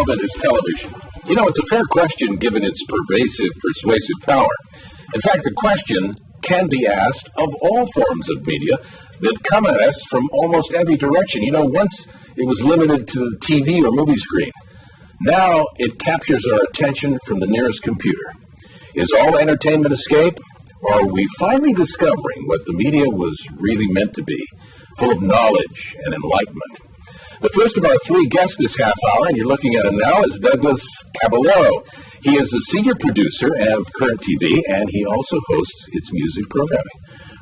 relevant as television? You know, it's a fair question given its persuasive power. In fact, the question can be asked of all forms of media that come at us from almost every direction. You know, once it was limited to the TV or movie screen. Now it captures our attention from the nearest computer. Is all entertainment escape? Or are we finally discovering what the media was really meant to be, full of knowledge and enlightenment? The first of our three guests this half hour, and you're looking at him now, is Douglas Caballero. He is a senior producer of Current TV, and he also hosts its music programming.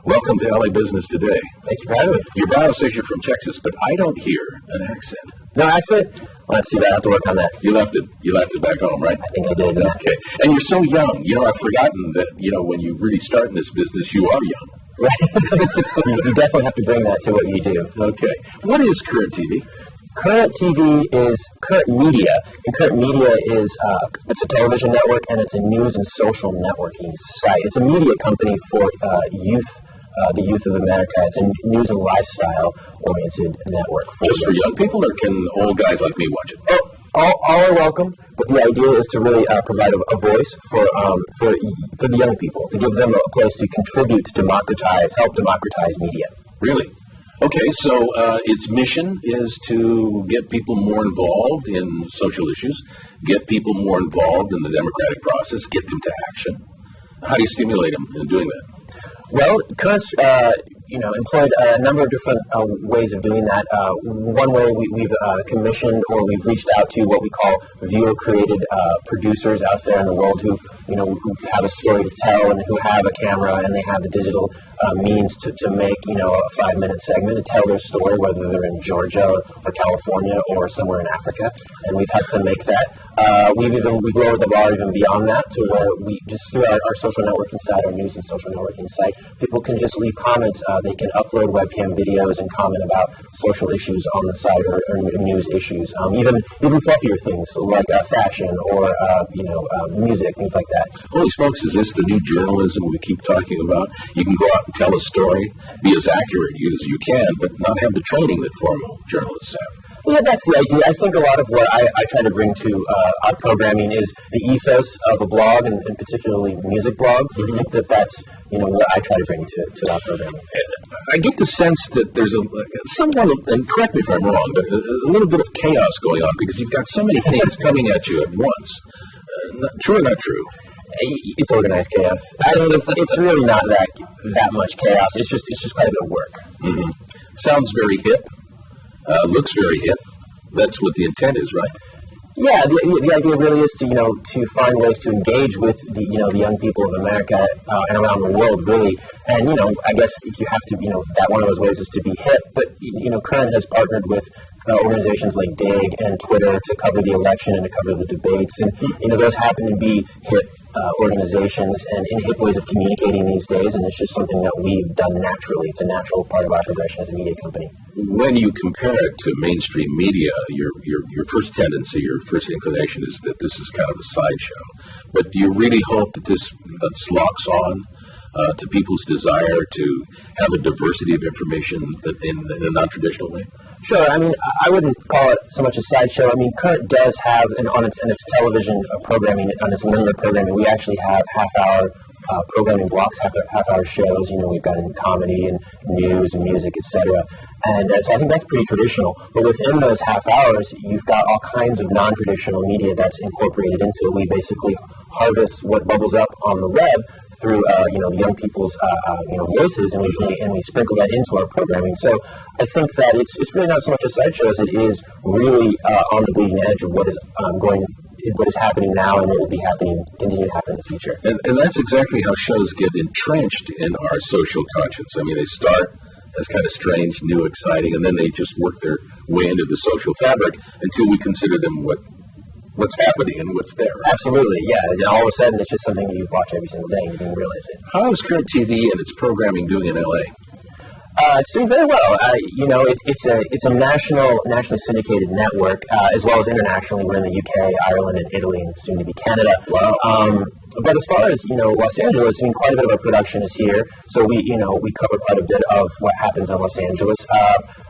Welcome to LA Business Today. Thank you for having me. Your bio says you're from Texas, but I don't hear an accent. No accent? Well, let's see that. I have to work on that. You left it back home, right? I think I did, yeah. Okay. And you're so young. You know, I've forgotten that, you know, when you really start in this business, you are young. Right. You definitely have to bring that to what you do. Okay. What is Current TV? Current TV is Current Media, and Current Media is it's a television network and it's a news and social networking site. It's a media company for youth, the youth of America. It's a news and lifestyle-oriented network. Just for young people, or can old guys like me watch it? Oh, all are welcome, but the idea is to really provide a voice for the young people, to give them a place to contribute, to help democratize media. Really? Okay, so its mission is to get people more involved in social issues, get people more involved in the democratic process, get them to action. How do you stimulate them in doing that? Well, Current's employed a number of different ways of doing that. One way we've commissioned or we've reached out to what we call viewer-created producers out there in the world who have a story to tell and who have a camera and they have the digital means to make, a 5-minute segment to tell their story, whether they're in Georgia or California or somewhere in Africa, and we've helped them make that. We've lowered the bar even beyond that to where we just through our social networking site, our news and social networking site, people can just leave comments. They can upload webcam videos and comment about social issues on the site or news issues, even fluffier things like fashion or music, things like that. Holy smokes, is this the new journalism we keep talking about? You can go out and tell a story, be as accurate as you can, but not have the training that formal journalists have. Yeah, that's the idea. I think a lot of what I try to bring to our programming is the ethos of a blog, and particularly music blogs. Mm-hmm. I think that's what I try to bring to our programming. I get the sense that there's somewhat, and correct me if I'm wrong, but a little bit of chaos going on because you've got so many things coming at you at once. True or not true? It's organized chaos. I mean, it's really not that much chaos. It's just quite a bit of work. Mm-hmm. Sounds very hip. Looks very hip. That's what the intent is, right? Yeah, the idea really is to find ways to engage with the young people of America and around the world, really. And I guess if you have to, that one of those ways is to be hip. But Current has partnered with organizations like Dig and Twitter to cover the election and to cover the debates, and those happen to be hip organizations and in hip ways of communicating these days, and it's just something that we've done naturally. It's a natural part of our progression as a media company. When you compare it to mainstream media, your first tendency, your first inclination is that this is kind of a sideshow. But do you really hope that this locks on to people's desire to have a diversity of information in a non-traditional way? Sure. I mean, I wouldn't call it so much a sideshow. I mean, Current does have, on its television programming, on its linear programming, we actually have half-hour programming blocks, half-hour shows. We've got in comedy and news and music, etc. And so I think that's pretty traditional. But within those half hours, you've got all kinds of non-traditional media that's incorporated into it. We basically harvest what bubbles up on the web through the young people's voices, and we sprinkle that into our programming. So I think that it's really not so much a sideshow as it is really on the bleeding edge of what is happening now and what will be continue to happen in the future. And that's exactly how shows get entrenched in our social conscience. I mean, they start as kind of strange, new, exciting, and then they just work their way into the social fabric until we consider them what's happening and what's there. Right? Absolutely, yeah. And all of a sudden, it's just something you watch every single day and you didn't realize it. How is Current TV and its programming doing in LA? It's doing very well. It's a nationally syndicated network, as well as internationally. We're in the UK, Ireland, and Italy, and soon to be Canada. Wow. But as far as, Los Angeles, quite a bit of our production is here, so we cover quite a bit of what happens in Los Angeles.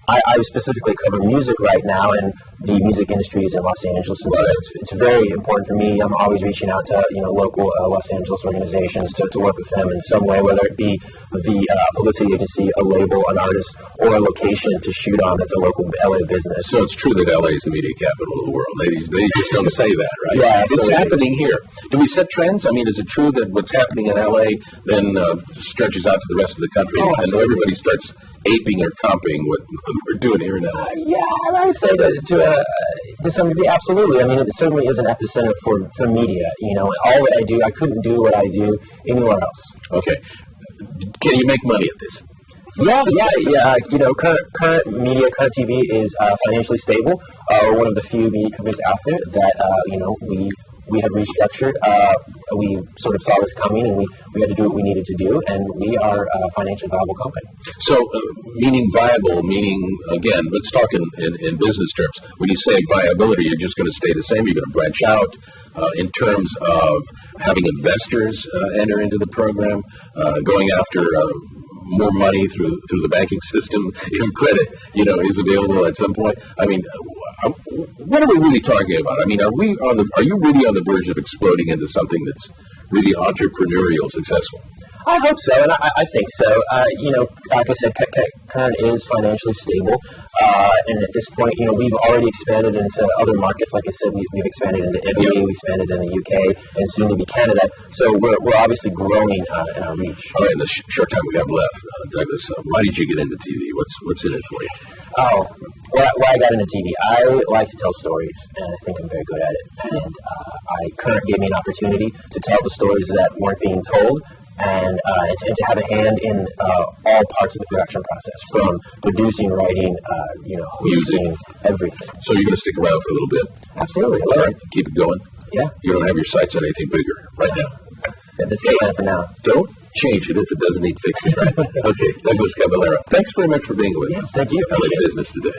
I specifically cover music right now, and the music industry is in Los Angeles, and so it's very important for me. I'm always reaching out to, local Los Angeles organizations to work with them in some way, whether it be the publicity agency, a label, an artist, or a location to shoot on that's a local LA business. So it's true that LA is the media capital of the world. They just don't say that, right? Yeah, it's happening here. Do we set trends? I mean, is it true that what's happening in LA then stretches out to the rest of the country, and everybody starts aping or copying what we're doing here in LA? Yeah, I would say to some degree, absolutely. I mean, it certainly is an epicenter for media. All that I do, I couldn't do what I do anywhere else. Okay. Can you make money at this? Yeah. Current media, current TV is financially stable. We're one of the few media companies out there that, we have restructured. We sort of saw this coming, and we had to do what we needed to do, and we are a financially viable company. So, meaning viable, again, let's talk in business terms. When you say viability, you're just going to stay the same, you're going to branch out in terms of having investors enter into the program, going after more money through the banking system, if credit, is available at some point. I mean, what are we really talking about? I mean, are you really on the verge of exploding into something that's really entrepreneurial successful? I hope so, and I think so. Like I said, Current is financially stable, and at this point, we've already expanded into other markets. Like I said, we've expanded into Italy, we've expanded in the UK, and soon to be Canada. So we're obviously growing in our reach. All right, in the short time we have left, Douglas, why did you get into TV? What's in it for you? Oh, why I got into TV. I like to tell stories, and I think I'm very good at it. And Current gave me an opportunity to tell the stories that weren't being told, and to have a hand in all parts of the production process, from producing, writing, hosting, everything. So you're going to stick around for a little bit? Absolutely. All right, keep it going? Yeah. You don't have your sights on anything bigger right now? That's the plan for now. Don't change it if it doesn't need fixing. Right? Okay, Douglas Caballero, thanks very much for being with us. Thank you. LA Business Today.